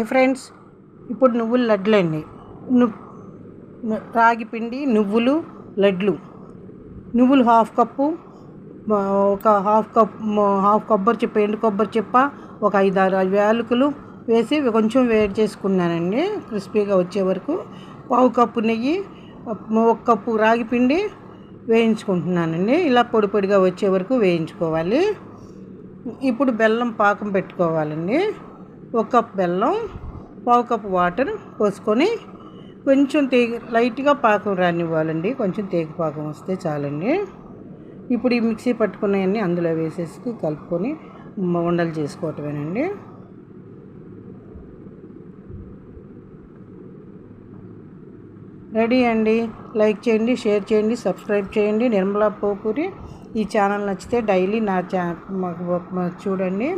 Hi friends, ఇప్పుడు నువ్వుల లడ్డులండి. రాగి పిండి, నువ్వులు, లడ్లు. నువ్వులు హాఫ్ కప్పు, ఒక హాఫ్ కొబ్బరి చిప్ప, ఎండు కొబ్బరి చిప్ప, ఒక 5-6 యాలకులు వేసి కొంచెం వేడి చేసుకున్నానండి క్రిస్పీగా వచ్చే వరకు. పావు కప్పు నెయ్యి, 1 కప్పు రాగి పిండి వేయించుకుంటున్నానండి. ఇలా పొడి పొడిగా వచ్చే వరకు వేయించుకోవాలి. ఇప్పుడు బెల్లం పాకం పెట్టుకోవాలండి. 1 కప్ బెల్లం, పావు కప్పు వాటర్ పోసుకొని కొంచెం లైట్గా పాకం రానివ్వాలండి. కొంచెం పాకం వస్తే చాలండి. ఇప్పుడు ఈ మిక్సీ పట్టుకున్నవన్నీ అందులో వేసేసి కలుపుకొని ఉండలు చేసుకోవటమేనండి. రెడీ అండి. లైక్ చేయండి, షేర్ చేయండి, సబ్స్క్రైబ్ చేయండి. నిర్మలా పోపూరి. ఈ ఛానల్ నచ్చితే డైలీ నా చూడండి.